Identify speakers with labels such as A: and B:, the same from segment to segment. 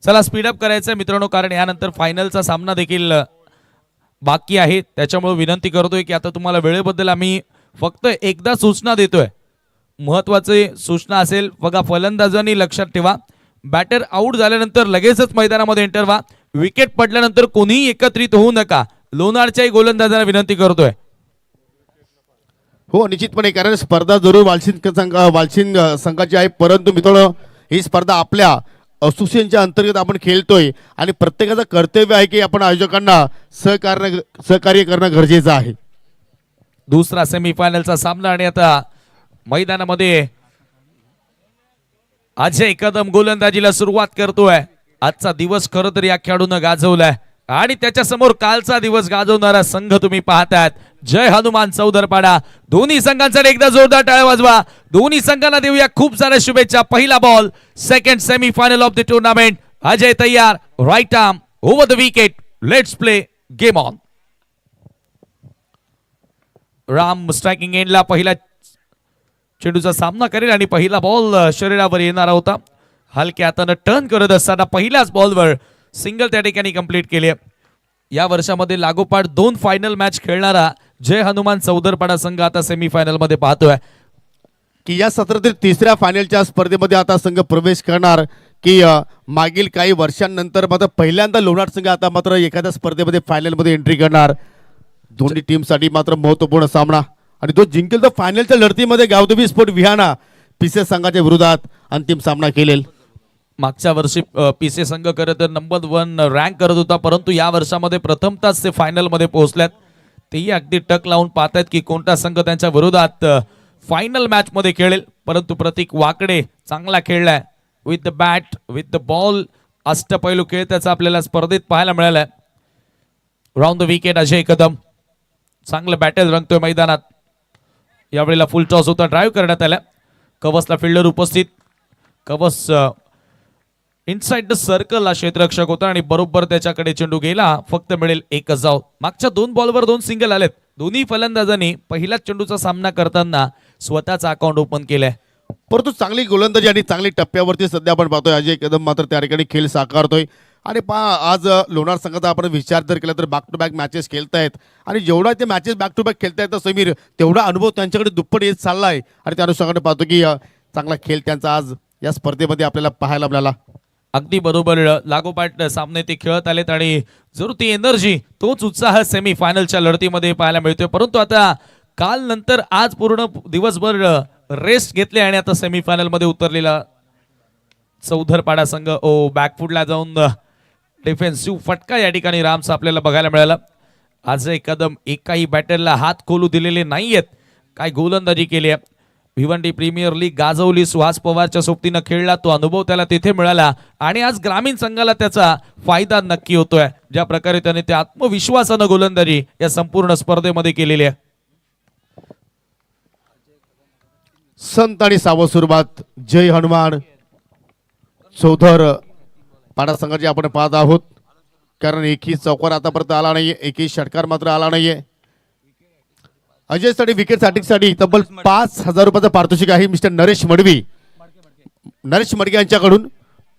A: चला स्पीडअप करायचं आहे मित्रांनो, कारण यानंतर फायनलचा सामना देखील बाकी आहे. त्याच्यामुळे विनंती करतोय की आता तुम्हाला वेळेबद्दल आम्ही फक्त एकदा सूचना देतोय. महत्वाचे सूचना असेल बघा, फलंदाजांनी लक्षात ठेवा, बॅटर आउट झाल्यानंतर लगेचच मैदानामध्ये एंटर व्हा. विकेट पडल्यानंतर कोणीही एकत्रित होऊ नका. लोणारच्याही गोलंदाजांना विनंती करतोय.
B: हो निश्चितपणे, कारण स्पर्धा जरूर वालशिंद संघाची आहे, परंतु मित्रांनो ही स्पर्धा आपल्या असोसिएशनच्या अंतर्गत आपण खेळतोय आणि प्रत्येकाचं कर्तव्य आहे की आपण आयोजकांना सहकार्य करणं गरजेचं आहे.
A: दुसरा सेमीफायनलचा सामना आणि आता मैदानामध्ये अजय कदम गोलंदाजीला सुरुवात करतोय. आजचा दिवस खरं तर या खेळाडूनं गाजवलाय आणि त्याच्या समोर कालचा दिवस गाजवणारा संघ तुम्ही पाहतायत, जय हनुमान चौदरपाडा. दोन्ही संघांसाठी एकदा जोरदार टाळ्या वाजवा. दोन्ही संघांना देऊया खूप साऱ्या शुभेच्छा. पहिला ball, second semifinal of the tournament. Ajay तयार, right arm over the wicket. Let's play game on. Ram striking एंडला पहिला चेंडूचा सामना करेल आणि पहिला बॉल शरीरावर येणारा होता. हलक्या हाताने टर्न करत असताना पहिल्याच बॉलवर सिंगल त्या ठिकाणी कंप्लीट केली. या वर्षामध्ये लागोपाठ 2 फायनल मॅच खेळणारा जय हनुमान चौदरपाडा संघ आता सेमीफायनल मध्ये पाहतोय
B: की या सत्रातील तिसऱ्या फायनलच्या स्पर्धेमध्ये आता संघ प्रवेश करणार. की मागील काही वर्षांनंतर मात्र पहिल्यांदा लोणार संघ आता मात्र एखाद्या स्पर्धेमध्ये फायनलमध्ये एंट्री करणार. दोन्ही टीमसाठी मात्र महत्त्वपूर्ण सामना आणि तो जिंकेल तर फायनलच्या लढतीमध्ये गावदेवी स्पोर्ट विहाना पीसे संघाच्या विरोधात अंतिम सामना खेळेल.
A: मागच्या वर्षी पीसे संघ खरं तर नंबर 1 रँक करत होता, परंतु या वर्षामध्ये प्रथमताच ते फायनल मध्ये पोहोचल्यात. तेही अगदी टक लावून पाहतायत की कोणता संघ त्यांच्या विरोधात फायनल मॅच मध्ये खेळेल. परंतु प्रतीक वाकडे चांगला खेळलाय with the bat with the ball. अष्टपैलू खेळ त्याचा आपल्याला स्पर्धेत पाहायला मिळालाय. Round the wicket Ajay Kadam चांगलं बॅटल रंगतोय मैदानात. यावेळेला फुल टॉस होता, ड्राईव्ह करण्यात आला. कवसला फिल्डर उपस्थित. कवस इनसाइड द सर्कल हा क्षेत्ररक्षक होता आणि बरोबर त्याच्याकडे चेंडू गेला. फक्त मिळेल एकच धाव. मागच्या 2 बॉलवर 2 सिंगल आलेत. दोन्ही फलंदाजांनी पहिल्याच चेंडूचा सामना करताना स्वतःचा अकाउंट ओपन केलंय.
B: परंतु चांगली गोलंदाजी आणि चांगली टप्प्यावरती सध्या आपण पाहतोय अजय कदम मात्र त्या ठिकाणी खेळ साकारतोय. आणि आज लोणार संघाचा आपण विचार जर केला तर बॅक टू बॅक मॅचेस खेळतायत आणि जेवढा ते मॅचेस बॅक टू बॅक खेळतायत तर समीर तेवढा अनुभव त्यांच्याकडे दुप्पट येत चाललाय आणि त्या अनुषंगाने पाहतो की चांगला खेळ त्यांचा आज या स्पर्धेमध्ये आपल्याला पाहायला मिळाला.
A: अगदी बरोबर, लागोपाठ सामने ते खेळत आलेत आणि जरूर ती एनर्जी तोच उत्साह सेमीफायनलच्या लढतीमध्ये पाहायला मिळतोय. परंतु आता काल नंतर आज पूर्ण दिवसभर रेस्ट घेतले आणि आता सेमीफायनल मध्ये उतरलेला चौधरपाडा संघ बॅकफुटला जाऊन डिफेन्सिव्ह फटका या ठिकाणी रामचा आपल्याला बघायला मिळाला. अजय कदम एकाही बॅटरला हात खोलू दिलेले नाहीयेत. काय गोलंदाजी केली आहे. भिवंडी प्रीमियर लीग गाजवली. सुहास पवारच्या सोबतीनं खेळला, तो अनुभव त्याला तिथे मिळाला आणि आज ग्रामीण संघाला त्याचा फायदा नक्की होतोय. ज्या प्रकारे त्याने त्या आत्मविश्वासानं गोलंदाजी या संपूर्ण स्पर्धेमध्ये केलेली आहे.
B: संत आणि सावध सुरुवात जय हनुमान चौधर पाडा संघाची आपण पाहत आहोत. कारण एकही चौकार आतापर्यंत आला नाहीये, एकही षटकार मात्र आला नाहीये. अजयसाठी विकेटसाठी तब्बल 5,000 रुपयाचं पारितोषिक आहे मिस्टर नरेश मडवी यांच्याकडून.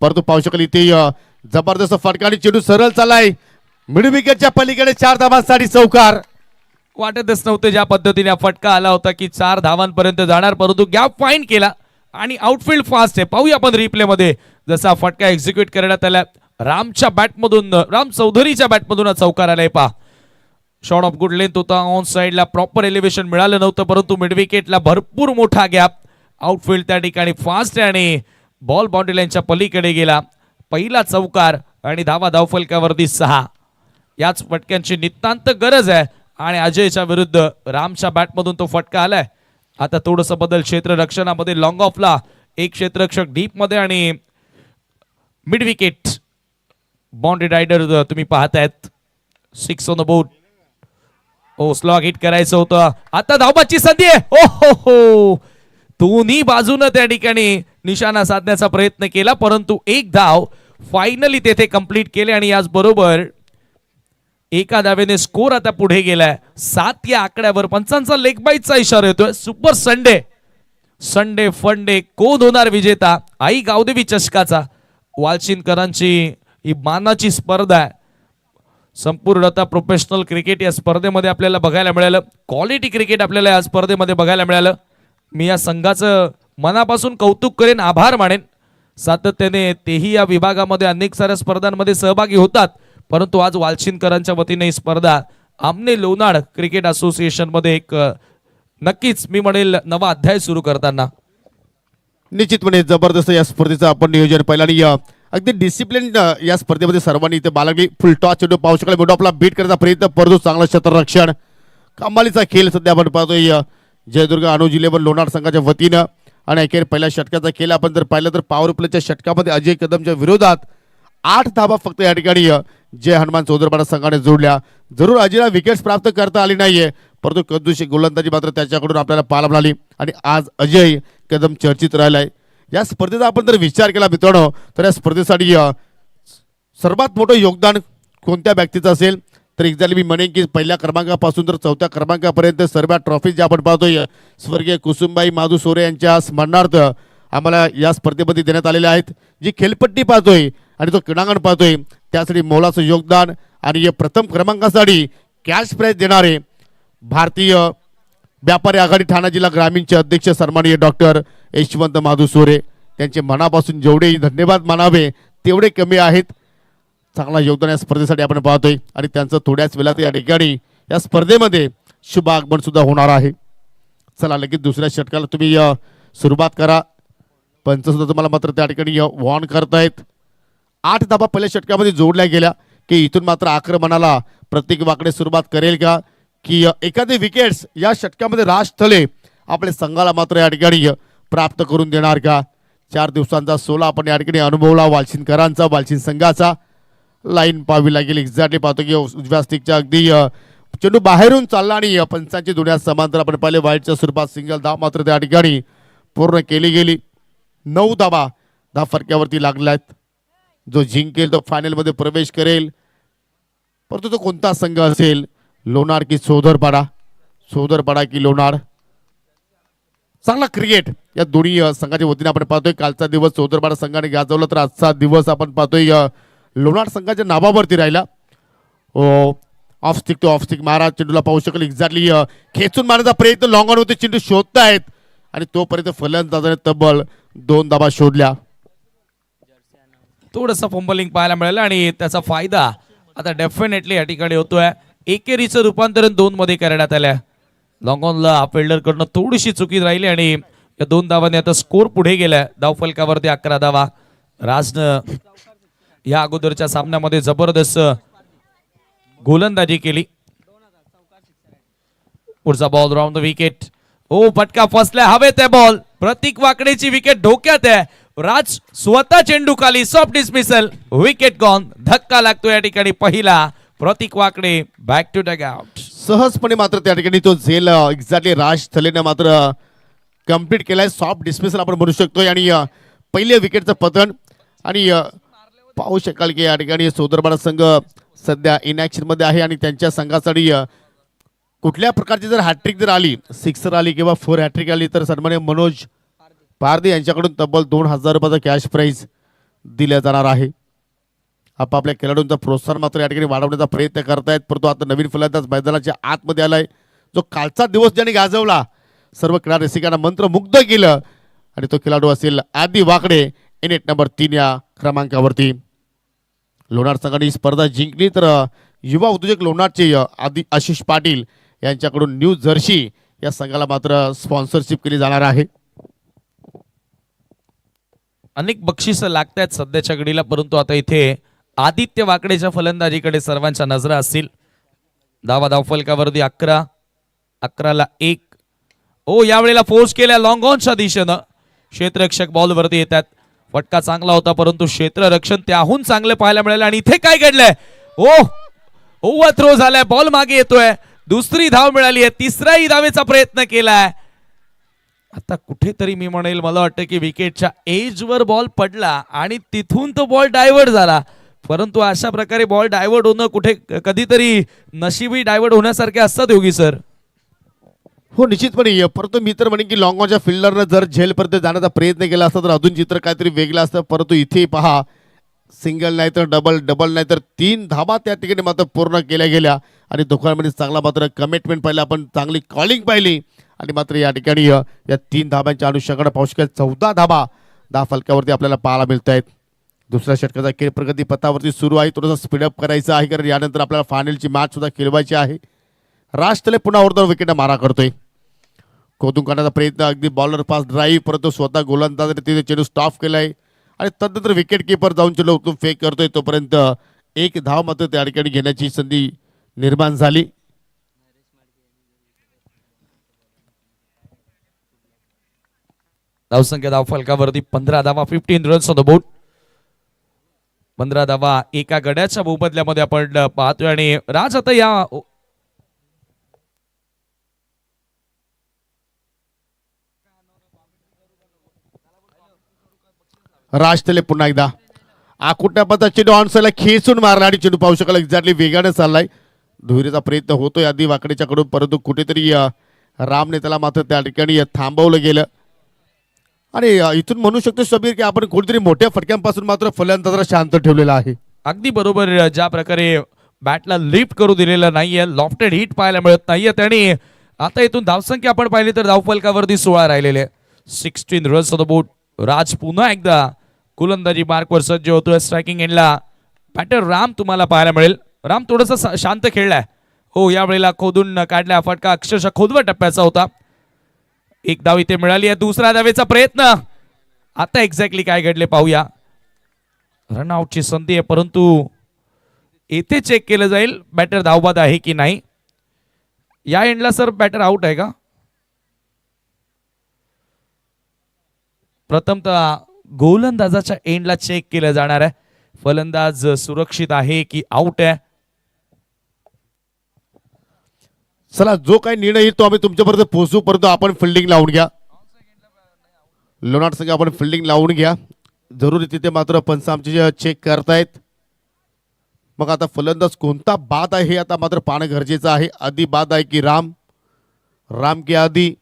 B: परंतु पाहू शकाल इथे जबरदस्त फटका आणि चेंडू सरळ चाललाय मिड विकेटच्या पलीकडे. 4 धावांसाठी चौकार.
A: वाटतच नव्हतं ज्या पद्धतीने फटका आला होता की 4 धावांपर्यंत जाणार, परंतु गॅप फाईंड केला आणि आउटफील्ड फास्ट आहे. पाहूया आपण रिप्ले मध्ये जसा फटका एक्झिक्यूट करण्यात आला. रामच्या बॅटमधून, राम चौधरीच्या बॅटमधून चौकार आलाय. पहा, शॉट ऑफ गुड लेंथ होता. ऑन साइडला प्रॉपर एलिव्हेशन मिळालं नव्हतं, परंतु मिड विकेटला भरपूर मोठा गॅप. आउटफील्ड त्या ठिकाणी फास्ट आहे आणि बॉल बाउंड्री लाईनच्या पलीकडे गेला. पहिला चौकार आणि धावफलकावरती 6. याच फटक्यांची नितांत गरज आहे आणि अजयच्या विरुद्ध रामच्या बॅटमधून तो फटका आलाय. आता थोडस बदल क्षेत्ररक्षणामध्ये. लॉंग ऑफला एक क्षेत्ररक्षक डीप मध्ये आणि मिड विकेट बाउंड्री रायडर तुम्ही पाहतायत. 6 on the board. Slog hit करायचं होतं. आता धावबाची संधी आहे. हो, दोन्ही बाजूने त्या ठिकाणी निशाणा साधण्याचा प्रयत्न केला, परंतु एक धाव फायनली तेथे कंप्लीट केले आणि याच बरोबर एका धावेने स्कोर आता पुढे गेलाय 7 या आकड्यावर. पंचांचा लेग बाईटचा इशारा येतोय. सुपर संडे फंडे कोण होणार विजेता? आई गावदेवी चषकाचा वालशिनकरांची ही मानाची स्पर्धा आहे. संपूर्णतः प्रोफेशनल क्रिकेट या स्पर्धेमध्ये आपल्याला बघायला मिळालं. क्वालिटी क्रिकेट आपल्याला या स्पर्धेमध्ये बघायला मिळालं. मी या संघाचं मनापासून कौतुक करेन, आभार मानेन. सातत्याने तेही या विभागामध्ये अनेक साऱ्या स्पर्धांमध्ये सहभागी होतात, परंतु आज वालशिनकरांच्या वतीने ही स्पर्धा आमने लोणाड क्रिकेट असोसिएशन मध्ये एक नक्कीच मी म्हणेल नवा अध्याय सुरू करताना.
B: निश्चितपणे जबरदस्त या स्पर्धेचं आपण नियोजन पाहिलं आणि अगदी डिसिप्लिन या स्पर्धेमध्ये सर्वांनी इथे बाळगली. फुल टॉस चेंडू पाहू शकाल, मेडो आपला बीट करण्याचा प्रयत्न, परंतु चांगला क्षेत्ररक्षण, कमालीचा खेळ सध्या आपण पाहतोय जयदुर्ग अनुज 11 लोणार संघाच्या वतीनं. आणि अखेर पहिल्या षटकाचा खेळ आपण जर पाहिलं तर पॉवर प्लेच्या षटकामध्ये अजय कदमच्या विरोधात 8 धाबा फक्त या ठिकाणी जय हनुमान चौधरपाडा संघाने जोडल्या. जरूर अजयला विकेट्स प्राप्त करता आली नाहीये, परंतु कंदूशी गोलंदाजी मात्र त्याच्याकडून आपल्याला पाहायला मिळाली आणि आज अजय कदम चर्चित राहिलाय. या स्पर्धेचा आपण जर विचार केला मित्रांनो तर या स्पर्धेसाठी सर्वात मोठं योगदान कोणत्या व्यक्तीचं असेल तर एक्झॅक्टली मी म्हणेन की पहिल्या क्रमांकापासून तर चौथ्या क्रमांकापर्यंत सर्व ट्रॉफी ज्या आपण पाहतोय स्वर्गीय कुसुमबाई माधू सोरे यांच्या स्मरणार्थ आम्हाला या स्पर्धेमध्ये देण्यात आलेल्या आहेत. जी खेळपट्टी पाहतोय आणि तो क्रीडांगण पाहतोय त्यासाठी मोलाचं योगदान आणि या प्रथम क्रमांकासाठी कॅश प्राइज देणारे भारतीय व्यापारी आघाडी ठाणा जिल्हा ग्रामीणचे अध्यक्ष सन्माननीय डॉक्टर यशवंत माधू सोरे त्यांचे मनापासून जेवढे धन्यवाद मानावे तेवढे कमी आहेत. चांगला योगदान या स्पर्धेसाठी आपण पाहतोय आणि त्यांचं थोड्याच वेळात या ठिकाणी या स्पर्धेमध्ये शुभ आगमन सुद्धा होणार आहे. चला लगेच दुसऱ्या षटकाला तुम्ही सुरुवात करा. पंच सुद्धा तुम्हाला मात्र त्या ठिकाणी वॉर्न करतायत. 8 धाबा पहिल्या षटकामध्ये जोडल्या गेल्या की इथून मात्र आक्रमणाला प्रत्येक वाकडे सुरुवात करेल का की एखादे विकेट्स या षटकामध्ये राज थले आपल्या संघाला मात्र या ठिकाणी प्राप्त करून देणार का. 4 दिवसांचा 16 आपण या ठिकाणी अनुभवला वालशिनकरांचा, वालशिन संघाचा. लाईन पाहावी लागेल. एक्झॅक्टली पाहतो की उजव्या स्टिकच्या अगदी चेंडू बाहेरून चालला आणि पंचांची दुनिया समांतर आपण पाहिले वाईटच्या स्वरूपात सिंगल धाव मात्र त्या ठिकाणी पूर्ण केली गेली. 9 धावा फरक्यावरती लागल्यात. जो जिंकेल तो फायनलमध्ये प्रवेश करेल, परंतु तो कोणता संघ असेल, लोणार की सोदरपाडा, सोदरपाडा की लोणार. चांगला क्रिकेट या दोन्ही संघाच्या वतीने आपण पाहतोय. कालचा दिवस सोदरपाडा संघाने गाजवला तर आजचा दिवस आपण पाहतोय लोणार संघाच्या नावावरती राहिला. Off stick to off stick Maharaj चेंडूला पाहू शकेल. एक्झॅक्टली खेचून मारण्याचा प्रयत्न, लॉंग ऑन होते, चेंडू शोधतायत आणि तोपर्यंत फलंदाजाने तब्बल 2 धाबा शोधल्या.
A: थोडंसं फंबलिंग पाहायला मिळालं आणि त्याचा फायदा आता डेफिनेटली या ठिकाणी होतोय. एकेरीचं रूपांतरण 2 मध्ये करण्यात आलं. लॉंग ऑनला फिल्डर कडनं थोडीशी चुकी राहिली आणि या 2 धावांनी आता स्कोर पुढे गेलाय. धावफलकावरती 11 धावा. राजनं या अगोदरच्या सामन्यामध्ये जबरदस्त गोलंदाजी केली. पुढचा बॉल राऊंड द विकेट. ओ फटका फसलाय हवेत आहे बॉल. प्रतीक वाकडेची विकेट धोक्यात आहे. राज स्वतः चेंडू खाली, सॉफ्ट डिसमिसल, विकेट गॉन. धक्का लागतो या ठिकाणी पहिला. प्रतीक वाकडे बॅक टू डग आउट.
B: सहजपणे मात्र त्या ठिकाणी तो झेल एक्झॅक्टली राज थलेने मात्र कंप्लीट केलाय. सॉफ्ट डिसमिसल आपण म्हणू शकतोय आणि पहिल्या विकेटचं पतन. आणि पाहू शकाल की या ठिकाणी सोदरपाडा संघ सध्या इनॅक्शन मध्ये आहे आणि त्यांच्या संघासाठी कुठल्या प्रकारची जर हॅट्रिक जर आली, 6 आली किंवा 4 हॅट्रिक आली तर सन्मान्य मनोज पारदे यांच्याकडून तब्बल 2000 रुपयाचा कॅश प्राइज दिला जाणार आहे. आपापल्या खेळाडूंचा प्रोत्साहन मात्र या ठिकाणी वाढवण्याचा प्रयत्न करतायत, परंतु आता नवीन फलंदाज मैदानाच्या आतमध्ये आलाय. जो कालचा दिवस ज्याने गाजवला, सर्व क्रीडा रसिकांना मंत्रमुग्ध केलं आणि तो खेळाडू असेल आदी वाकडे, इनेट नंबर 3 या क्रमांकावरती. लोणार संघाने ही स्पर्धा जिंकली तर युवा उद्योजक लोणारचे आदी आशिष पाटील यांच्याकडून न्यू जर्सी या संघाला मात्र स्पॉन्सरशिप केली जाणार आहे.
A: अनेक बक्षिसं लागतात सध्याच्या घडीला, परंतु आता इथे आदित्य वाकडेच्या फलंदाजीकडे सर्वांच्या नजरा असतील. धावफलकावरती 11ला 1. ओ यावेळेला फोर्स केल्या लॉंग ऑनच्या दिशेनं. क्षेत्ररक्षक बॉलवरती येतात. फटका चांगला होता, परंतु क्षेत्ररक्षण त्याहून चांगले पाहायला मिळाले. आणि इथे काय घडलंय, ओव्हर थ्रो झालाय, बॉल मागे येतोय. दुसरी धाव मिळाली आहे, तिसऱ्याही धावेचा प्रयत्न केलाय. आता कुठेतरी मी म्हणेल, मला वाटतं की विकेटच्या एजवर बॉल पडला आणि तिथून तो बॉल डायव्हर्ट झाला. परंतु अशा प्रकारे बॉल डायव्हर्ट होणं कुठे कधीतरी नशीबी डायव्हर्ट होण्यासारखे असतात योगी सर.
B: हो निश्चितपणे, परंतु मी तर म्हणेन की लॉंग ऑनच्या फिल्डरनं जर झेलपर्यंत जाण्याचा प्रयत्न केला असता तर अजून चित्र काहीतरी वेगळं असतं. परंतु इथे पहा सिंगल नाही तर डबल, डबल नाही तर 3 धाबा त्या ठिकाणी मात्र पूर्ण केल्या गेल्या आणि दोघांमध्ये चांगला मात्र कमिटमेंट पाहिलं आपण, चांगली कॉलिंग पाहिली आणि मात्र या ठिकाणी या 3 धाब्यांच्या अनुषंगाने पाहू शकाल 14 धाबा फलकावरती आपल्याला पाहायला मिळत आहेत. दुसऱ्या षटकाचा खेळ प्रगती पथावरती सुरू आहे. थोडंसं स्पीडअप करायचं आहे कारण यानंतर आपल्याला फायनलची मॅच सुद्धा खेळवायची आहे. राज तले पुन्हा ओरदार विकेट मारा करतोय. खोदून काढण्याचा प्रयत्न, अगदी बॉलर पास ड्राईव्ह, परंतु स्वतः गोलंदाजाने तिथे चेंडू स्टॉप केलाय आणि तदनंतर विकेट किपर जाऊन चेंडू उचलून फेक करतोय. तोपर्यंत एक धाव मात्र त्या ठिकाणी घेण्याची संधी निर्माण झाली.
A: धावसंख्या धाव फलकावरती 15 धावा, 15 रन्स ऑन द बोर्ड. 15 धावा एका गड्याच्या मोबदल्यामध्ये आपण पाहतोय आणि राज आता या
B: राज तले पुन्हा एकदा आकुट्यापचा चेंडू ऑनसाईडला खेचून मारला आणि चेंडू पाहू शकाल एक्झॅक्टली वेगाने चाललाय. दुहेरीचा प्रयत्न होतोय आधी वाकडीच्याकडून, परंतु कुठेतरी रामने त्याला मात्र त्या ठिकाणी थांबवलं गेलं आणि इथून म्हणू शकतो शबीर की आपण कुठेतरी मोठ्या फटक्यांपासून मात्र फलंदाजाला शांत ठेवलेला आहे.
A: अगदी बरोबर, ज्या प्रकारे बॅटला लिफ्ट करू दिलेलं नाहीये, लॉफ्टेड हिट पाहायला मिळत नाहीये आणि आता इथून धावसंख्या आपण पाहिली तर धावफलकावरती 16 राहिलेले, 16 रन्स ऑन द बोर्ड. राज पुन्हा एकदा गोलंदाजी मार्कवर सज्ज होतोय. स्ट्रायकिंग एंडला बॅटर राम तुम्हाला पाहायला मिळेल. राम थोडासा शांत खेळलाय. हो, यावेळेला खोदून काढला फटका, अक्षरशः खोदवा टप्प्याचा होता. एक धाव इथे मिळाली आहे. दुसऱ्या धावेचा प्रयत्न, आता एक्झॅक्टली काय घडले पाहूया. रनआउटची संधी आहे, परंतु येथे चेक केलं जाईल बॅटर धावबाद आहे की नाही. या एंडला सर बॅटर आउट आहे का? प्रथमतः गोलंदाजाच्या एंडला चेक केलं जाणार आहे. फलंदाज सुरक्षित आहे की आउट आहे.
B: चला, जो काही निर्णय येईल तो आम्ही तुमच्यापर्यंत पोहोचू, परंतु आपण फिल्डिंग लावून घ्या. लोणार संघ आपण फिल्डिंग लावून घ्या. जरुरी तिथे मात्र पंच आमचे चेक करतायत. मग आता फलंदाज कोणता बाद आहे हे आता मात्र पाहणं गरजेचं आहे. आधी बाद आहे की राम, राम की आधी.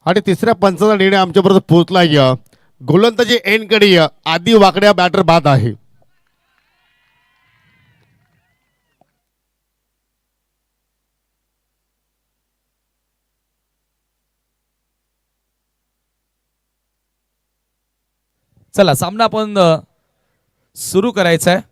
B: आणि तिसऱ्या पंचाचा निर्णय आमच्यापर्यंत पोहोचलाय. गोलंदाजी एंडकडे आधी वाकड्या बॅटर बाद आहे.
A: चला, सामना आपण सुरू करायचा आहे.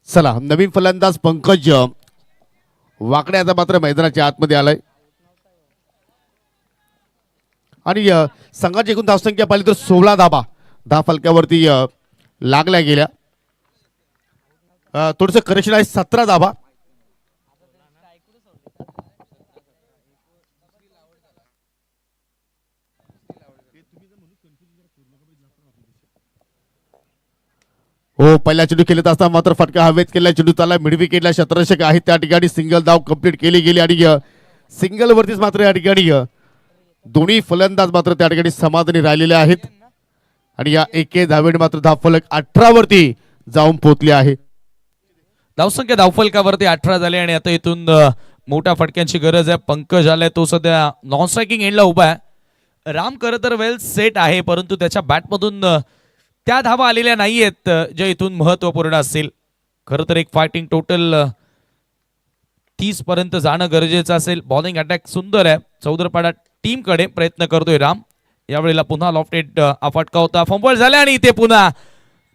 B: चला, नवीन फलंदाज पंकज वाकडे आता मात्र मैदानाच्या आतमध्ये आलाय आणि संघाची एकूण धावसंख्या पाहिली तर 16 धाबा फलक्यावरती लागल्या गेल्या. थोडंसं करेक्शन आहे, 17 धाबा. हो, पहिला चेंडू खेळत असताना मात्र फटका हवेत केला, चेंडू चालला मिड विकेटला, क्षेत्ररक्षक आहे त्या ठिकाणी सिंगल धाव कंप्लीट केली गेली आणि सिंगल वरतीच मात्र या ठिकाणी दोन्ही फलंदाज मात्र त्या ठिकाणी समाधानी राहिलेले आहेत आणि या एके धावेने मात्र धावफलक 18 वरती जाऊन पोहोचले आहे.
A: धावसंख्या धावफलकावरती 18 झाले आणि आता इथून मोठ्या फटक्यांची गरज आहे. पंकज आलाय, तो सध्या नॉन स्ट्रायकिंग एंडला उभा आहे. राम खरं तर वेल सेट आहे, परंतु त्याच्या बॅटमधून त्या धावा आलेल्या नाहीयेत जे इथून महत्वपूर्ण असतील. खरं तर एक फायटिंग टोटल 30 पर्यंत जाणं गरजेचं असेल. बॉलिंग अटॅक सुंदर आहे चौदरपाडा टीम कडे, प्रयत्न करतोय राम. यावेळेला पुन्हा लॉफ्टेड फटका होता, फंबल झाला आणि इथे पुन्हा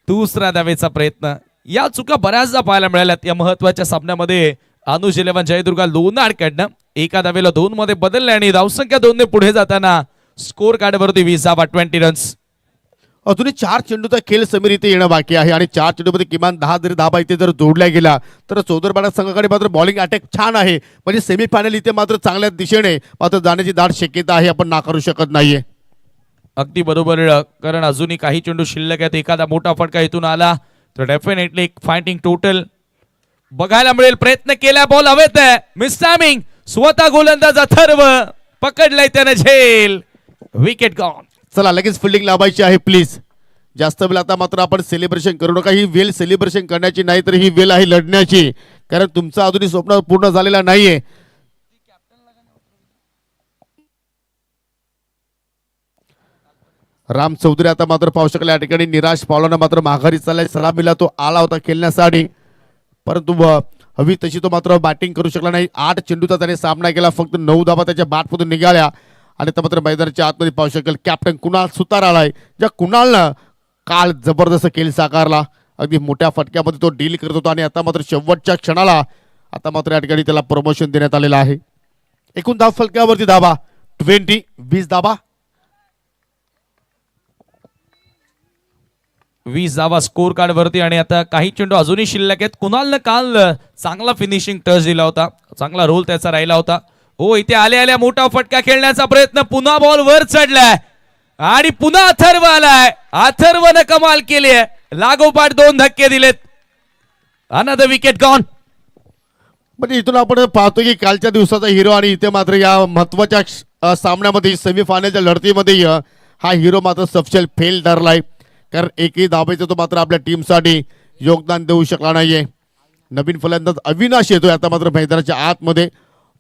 A: दुसऱ्या धावेचा प्रयत्न. या चुका बऱ्याचदा पाहायला मिळाल्यात या महत्वाच्या सामन्यामध्ये. अनुज 11 जयदुर्गा लोणार कडनं एका धावेला 2 मध्ये बदलले आणि धावसंख्या 2 ने पुढे जाताना स्कोर कार्डवरती 20 धावा 20 रन्स.
B: अजूनही 4 चेंडूचा खेळ समीर इथे येणं बाकी आहे आणि 4 चेंडूमध्ये किमान 10 जरी धाबा इथे जर जोडल्या गेला तर चौदरपाडा संघाकडे मात्र बॉलिंग अटॅक छान आहे. म्हणजे सेमीफायनल इथे मात्र चांगल्या दिशेने मात्र जाण्याची दाट शक्यता आहे, आपण नाकारू शकत नाहीये.
A: अगदी बरोबर, कारण अजूनही काही चेंडू शिल्लक आहेत. एखादा मोठा फटका इथून आला तर डेफिनेटली एक फायटिंग टोटल बघायला मिळेल. प्रयत्न केला, बॉल हवेत आहे, मिस टायमिंग. स्वतः गोलंदाज अथर्व पकडलाय त्याने झेल, विकेट गॉन.
B: चला लगेच फिल्डिंग लावायची आहे प्लीज. जास्त वेळ आता मात्र आपण सेलिब्रेशन करू नका. ही वेळ सेलिब्रेशन करण्याची नाही तर ही वेळ आहे लढण्याची, कारण तुमचं अजूनही स्वप्न पूर्ण झालेला नाहीये. राम चौधरी आता मात्र पाहू शकला या ठिकाणी निराश पावलानं मात्र माघारी चाललाय. सलामीला तो आला होता खेळण्यासाठी, परंतु हवी तशी तो मात्र बॅटिंग करू शकला नाही. 8 चेंडूचा त्याने सामना केला, फक्त 9 धावा त्याच्या बॅटमधून निघाल्या आणि आता मात्र मैदानाच्या आतमध्ये पाहू शकेल कॅप्टन कुणाल सुतार आलाय, ज्या कुणालनं काल जबरदस्त खेळ साकारला. अगदी मोठ्या फटक्यामध्ये तो डील करत होता आणि आता मात्र शेवटच्या क्षणाला आता मात्र या ठिकाणी त्याला प्रमोशन देण्यात आलेलं आहे. एकूण धाव फलकावरती धावा 20 धावा
A: 20 धावा स्कोर कार्ड वरती आणि आता काही चेंडू अजूनही शिल्लक आहेत. कुणालनं काल चांगला फिनिशिंग टच दिला होता, चांगला रोल त्याचा राहिला होता. हो, इथे आल्या आल्या मोठा फटका खेळण्याचा प्रयत्न, पुन्हा बॉल वर चढलाय आणि पुन्हा अथर्व आलाय. अथर्वनं कमाल केली आहे, लागोपाठ 2 धक्के दिलेत. Another wicket gone.
B: म्हणजे इथून आपण पाहतो की कालच्या दिवसाचा हिरो आणि इथे मात्र या महत्वाच्या सामन्यामध्ये सेमीफायनलच्या लढतीमध्ये हा हिरो मात्र सपशेल फेल ठरलाय, कारण एकही धावेचं तो मात्र आपल्या टीमसाठी योगदान देऊ शकला नाहीये. नवीन फलंदाज अविनाश येतोय आता मात्र मैदानाच्या आतमध्ये.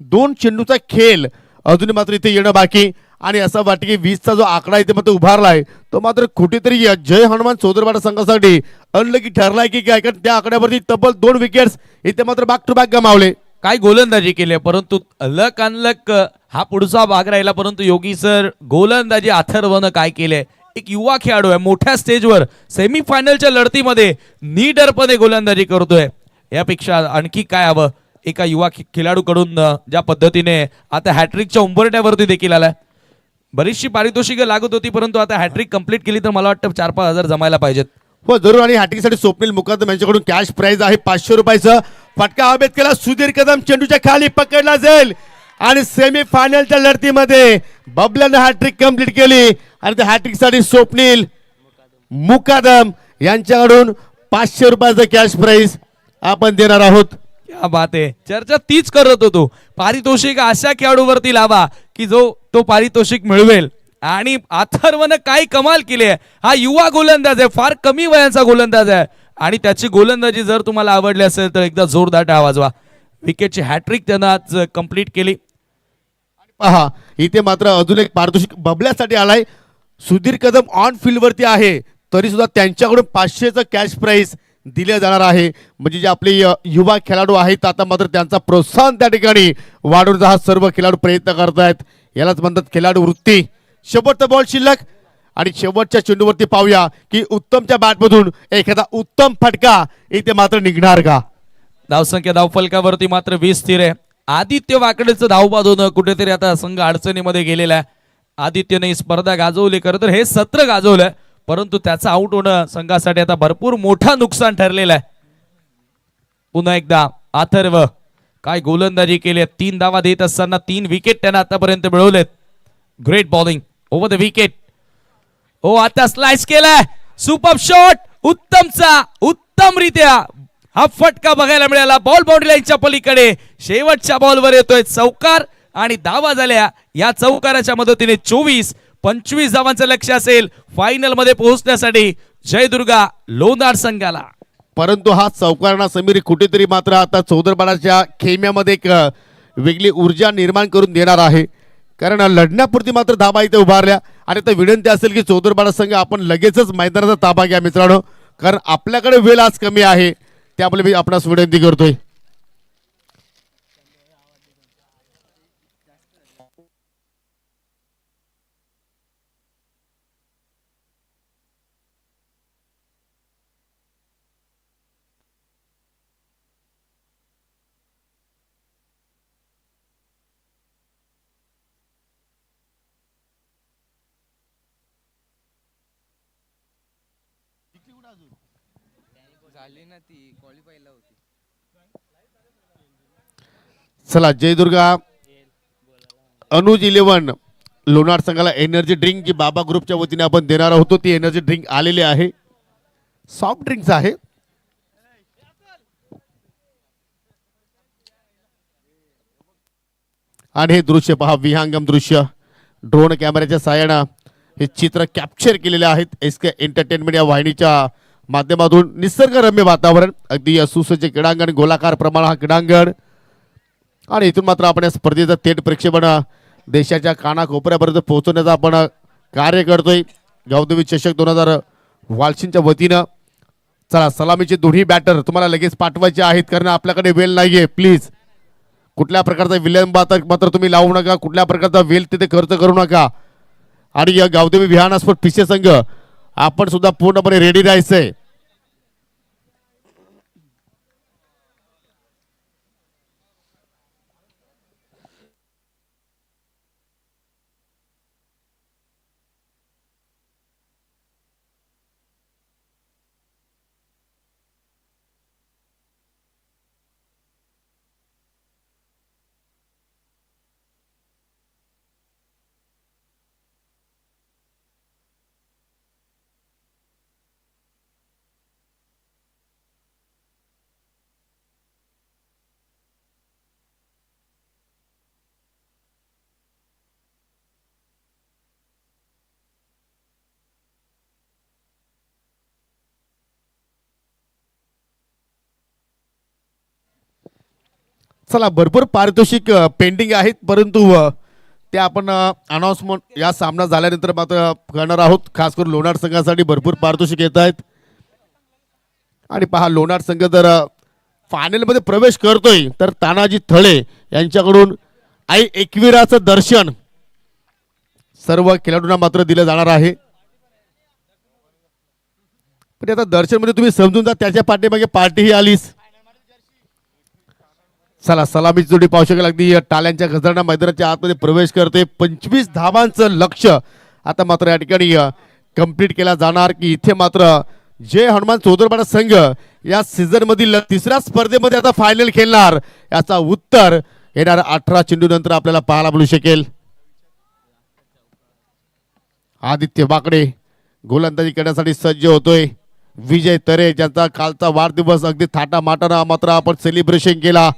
B: 2 चेंडूचा खेळ अजून मात्र इथे येणं बाकी आणि असं वाटतं की 20चा जो आकडा इथे मात्र उभारलाय तो मात्र कुठेतरी जय हनुमान चौदरपाडा संघासाठी अनलकी ठरलाय की काय, कारण त्या आकड्यावरती तब्बल 2 विकेट्स इथे मात्र बॅक टू बॅक गमावले.
A: काय गोलंदाजी केली, परंतु लक अनलक हा पुढचा भाग राहिला. परंतु योगी सर गोलंदाजी अथर्वनं काय केले, एक युवा खेळाडू आहे, मोठ्या स्टेजवर सेमीफायनलच्या लढतीमध्ये नीडरपणे गोलंदाजी करतोय. यापेक्षा आणखी काय हवं एका युवा खेळाडूकडून, ज्या पद्धतीने आता हॅट्रिकच्या उंबरट्यावरती देखील आलाय. बरीचशी पारितोषिकं लागत होती, परंतु आता हॅट्रिक कंप्लीट केली तर मला वाटतं 4-5 हजार जमायला पाहिजेत.
B: हो जरूर, आणि हॅट्रिकसाठी स्वप्नील मुकादम यांच्याकडून कॅश प्राइज आहे 500 रुपयाचं. फटका हवेत केला, सुधीर कदम चेंडूच्या खाली पकडला जाईल आणि सेमीफायनलच्या लढतीमध्ये बबल्यानं हॅट्रिक कंप्लीट केली आणि त्या हॅट्रिकसाठी स्वप्नील मुकादम यांच्याकडून 500 रुपयाचं कॅश प्राइज आपण देणार आहोत.
A: क्या बात आहे, चर्चा तीच करत होतो. पारितोषिक अशा खेळाडूवरती लावा की जो तो पारितोषिक मिळवेल. आणि अथर्वनं काय कमाल केली आहे. हा युवा गोलंदाज आहे, फार कमी वयाचा गोलंदाज आहे आणि त्याची गोलंदाजी जर तुम्हाला आवडली असेल तर एकदा जोरदार टाळ्या वाजवा. विकेटची हॅट्रिक त्यानं आज कंप्लीट केली.
B: पहा इथे मात्र अजून एक पारितोषिक बबल्यासाठी आलाय. सुधीर कदम ऑन फील्ड वरती आहे तरी सुद्धा त्यांच्याकडून 500चं कॅश प्राइज दिले जाणार आहे. म्हणजे जे आपले युवा खेळाडू आहेत आता मात्र त्यांचा प्रोत्साहन त्या ठिकाणी वाढवण्याचा हा सर्व खेळाडू प्रयत्न करतायत. यालाच म्हणतात खेळाडू वृत्ती. शेवटचा बॉल शिल्लक आणि शेवटच्या चेंडूवरती पाहूया की उत्तमच्या बॅटमधून एखादा उत्तम फटका इथे मात्र निघणार का.
A: धावसंख्या धावफलकावरती मात्र 20 स्थिर आहे. आदित्य वाकडेचं धावबाद होणं कुठेतरी आता संघ अडचणीमध्ये गेलेला आहे. आदित्यने ही स्पर्धा गाजवली, खरं तर हे सत्र गाजवलंय, परंतु त्याचं आउट होणं संघासाठी आता भरपूर मोठं नुकसान ठरलेलं आहे. पुन्हा एकदा अथर्व काय गोलंदाजी केली, 3 धावा देत असताना 3 विकेट त्यानं आतापर्यंत मिळवलेत. Great bowling over the wicket. हो आता स्लाइस केलाय, सुपर शॉट उत्तमचा उत्तमरित्या हा फटका बघायला मिळाला. बॉल बाउंड्री लाईनच्या पलीकडे शेवटच्या बॉलवर येतोय चौकार आणि धावा झाल्या. या चौकाराच्या मदतीने 24-25 धावांचं लक्ष्य असेल फायनल मध्ये पोहोचण्यासाठी जयदुर्गा लोणार संघाला.
B: परंतु हा चौकारणा समीर कुठेतरी मात्र आता चौदरबाडाच्या खेम्यामध्ये एक वेगळी ऊर्जा निर्माण करून देणार आहे. कारण लढण्यापुरती मात्र धाबा इथे उभारल्या आणि आता विनंती असेल की चौदरबाडा संघ आपण लगेचच मैदानाचा ताबा घ्या मित्रांनो, कारण आपल्याकडे वेळ आज कमी आहे. त्यामुळे मी आपणास विनंती करतोय.
C: झाली ना ती क्वालिफायला होती.
B: चला जयदुर्गा अनुज 11 लोणार संघाला एनर्जी ड्रिंक जी बाबा ग्रुपच्या वतीने आपण देणार होतो ती एनर्जी ड्रिंक आलेली आहे. सॉफ्ट ड्रिंक्स आहे. आणि हे दृश्य पहा, विहंगम दृश्य ड्रोन कॅमेऱ्याच्या सहाय्याने हे चित्र कॅप्चर केलेले आहेत. एसके एंटरटेनमेंट या वाहिनीच्या माध्यमातून निसर्गरम्य वातावरण, अगदी सुसज्ज क्रीडांगण, गोलाकार प्रमाण हा क्रीडांगण आणि इथून मात्र आपण या स्पर्धेचं थेट प्रक्षेपण देशाच्या कानाकोपऱ्यापर्यंत पोहोचवण्याचा आपण कार्य करतोय. गौतमी चषक 2000 वालशिंच्या वतीनं. चला सलामीचे दोन्ही बॅटर तुम्हाला लगेच पाठवायचे आहेत कारण आपल्याकडे वेळ नाहीये. प्लीज कुठल्या प्रकारचा विलंब मात्र तुम्ही लावू नका, कुठल्या प्रकारचा वेळ तिथे खर्च करू नका. आणि या गौतमी विहान स्पोर्ट पिसे संघ आपण सुद्धा पूर्णपणे रेडी राहायचंय. चला भरपूर पारितोषिक पेंडिंग आहेत, परंतु ते आपण अनाउन्समेंट या सामना झाल्यानंतर मात्र करणार आहोत. खास करून लोणार संघासाठी भरपूर पारितोषिक येत आहेत. आणि पहा लोणार संघ जर फायनलमध्ये प्रवेश करतोय तर तानाजी थळे यांच्याकडून आई एकविराचं दर्शन सर्व खेळाडूंना मात्र दिलं जाणार आहे. पण आता दर्शन मध्ये तुम्ही समजून जा, त्याच्या पाठीमागे पार्टीही आलीच. चला सलामी जोडी पाहू शकेल, अगदी टाळ्यांच्या गजरांना मैदानाच्या आतमध्ये प्रवेश करते. 25 धावांचं लक्ष्य आता मात्र या ठिकाणी कंप्लीट केला जाणार की इथे मात्र जय हनुमान चौदरपाडा संघ या सीझन मधील तिसऱ्या स्पर्धेमध्ये आता फायनल खेळणार. याचा उत्तर येणाऱ्या 18 चेंडू नंतर आपल्याला पाहायला मिळू शकेल. आदित्य बाकडे गोलंदाजी करण्यासाठी सज्ज होतोय. विजय तरे ज्यांचा कालचा वाढदिवस अगदी थाटा माटाना मात्र आपण सेलिब्रेशन केला,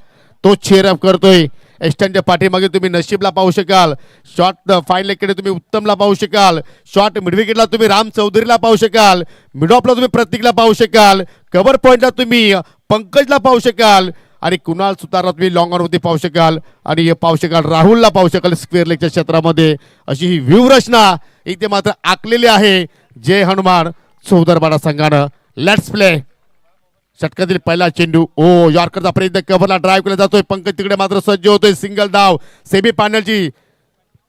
B: तो चेअरअप करतोय. एस्टनच्या पाठीमागे तुम्ही नशीबला पाहू शकाल, शॉट फाईन कडे तुम्ही उत्तमला पाहू शकाल, शॉट मिडविकेटला तुम्ही राम चौधरीला पाहू शकाल, मिडऑफला तुम्ही प्रतीकला पाहू शकाल, कव्हर पॉइंटला तुम्ही पंकजला पाहू शकाल आणि कुणाल सुतारला तुम्ही लॉंग ऑन मध्ये पाहू शकाल आणि हे पाहू शकाल राहुलला पाहू शकाल स्क्वेअर लेगच्या क्षेत्रामध्ये. अशी ही व्यूहरचना इथे मात्र आखलेली आहे जय हनुमान चौदरपाडा संघानं. Let's play. षटकातील पहिला चेंडू, ओ यॉर्करचा प्रयत्न, कव्हरला ड्राईव्ह केला जातोय. पंकज तिकडे मात्र सज्ज होतोय. सिंगल धाव, सेमी फायनलची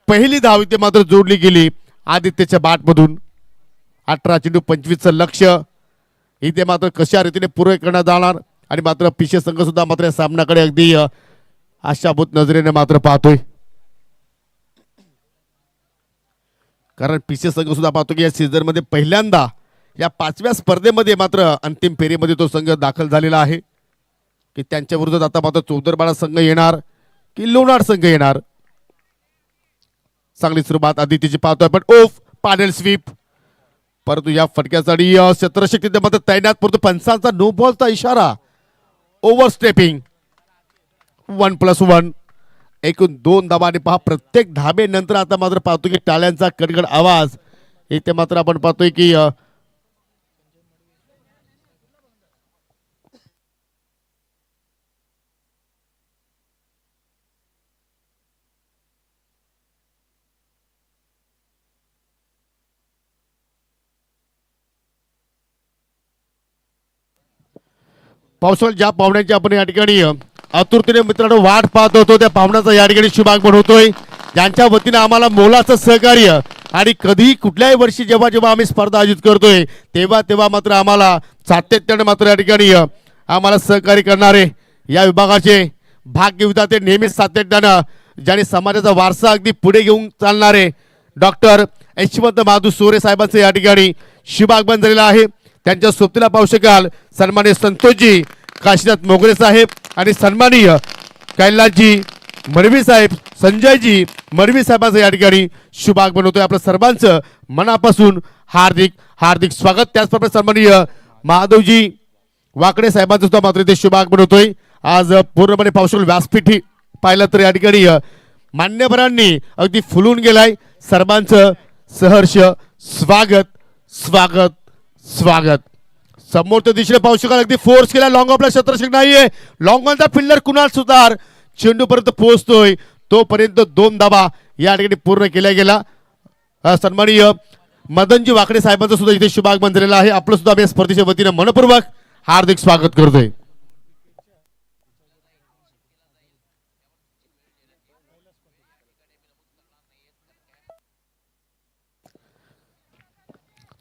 B: पहिली धाव इथे मात्र जोडली गेली आदित्यच्या बॅट मधून. 18 चेंडू 25चं लक्ष्य इथे मात्र कशा रीतीने पूर्ण करण्यात जाणार आणि मात्र पिशे संघ सुद्धा मात्र या सामन्याकडे अगदी आशाभूत नजरेने मात्र पाहतोय. कारण पिशे संघ सुद्धा पाहतो की या सीझन मध्ये पहिल्यांदा या 5व्या स्पर्धेमध्ये मात्र अंतिम फेरीमध्ये तो संघ दाखल झालेला आहे की त्यांच्या विरोधात आता मात्र चौदरपाडा संघ येणार की लोणार संघ येणार. चांगली सुरुवात आदित्यची पाहतोय पण ओफ, पॅडल स्वीप, परंतु या फटक्यासाठी क्षेत्रशक्ती मात्र तैनात, परंतु पंचांचा नो बॉलचा इशारा. ओव्हर स्टेपिंग 1+1 एकूण 2 धावा. आणि पहा प्रत्येक धाबेनंतर आता मात्र पाहतो की टाळ्यांचा कडकड आवाज. इथे मात्र आपण पाहतोय की पावसाळ्यात ज्या पाहुण्यांची आपण या ठिकाणी आतुरतेने मित्रांनो वाट पाहत होतो, त्या पाहुण्याचा या ठिकाणी शुभागमन होतोय, ज्यांच्या वतीने आम्हाला मोलाचं सहकार्य. आणि कधी कुठल्याही वर्षी जेव्हा जेव्हा आम्ही स्पर्धा आयोजित करतोय तेव्हा मात्र आम्हाला सातत्याने मात्र या ठिकाणी आम्हाला सहकार्य करणारे या विभागाचे भाग्य विधाते नेहमीच सातत्यानं ज्यांनी समाजाचा वारसा अगदी पुढे घेऊन चालणारे डॉक्टर यशवंत महादू सोरे साहेबांचं या ठिकाणी शुभागमन झालेलं आहे. त्यांच्या सोबतीला पाहू शकाल सन्माननीय संतोषजी काशीनाथ मोगरे साहेब आणि सन्माननीय कैलासजी मरवी साहेब, संजयजी मरवी साहेबांचं या ठिकाणी शुभागमन होतोय. आपल्या सर्वांचं मनापासून हार्दिक हार्दिक स्वागत. त्याचप्रमाणे सन्माननीय महादेवजी वाकडे साहेबांचं सुद्धा मात्र इथे शुभागमन होतोय. आज पूर्णपणे पाहू शकाल व्यासपीठी पाहिलं तर या ठिकाणी मान्यवरांनी अगदी फुलून गेलाय. सर्वांचं सहर्ष स्वागत स्वागत स्वागत. समोरच्या दिशेने पाहू शकाल अगदी फोर्स केला. लॉंग ऑफला क्षेत्ररक्षक नाहीये, लॉंग ऑनचा फिल्डर कुणाल सुतार चेंडू पर्यंत पोहोचतोय, तोपर्यंत 2 धावा या ठिकाणी पूर्ण केल्या गेला. सन्माननीय मदनजी वाकडे साहेबांचं सुद्धा इथे शुभागमन झालेलं आहे. आपलं सुद्धा आम्ही स्पर्धेच्या वतीने मनपूर्वक हार्दिक स्वागत करतोय.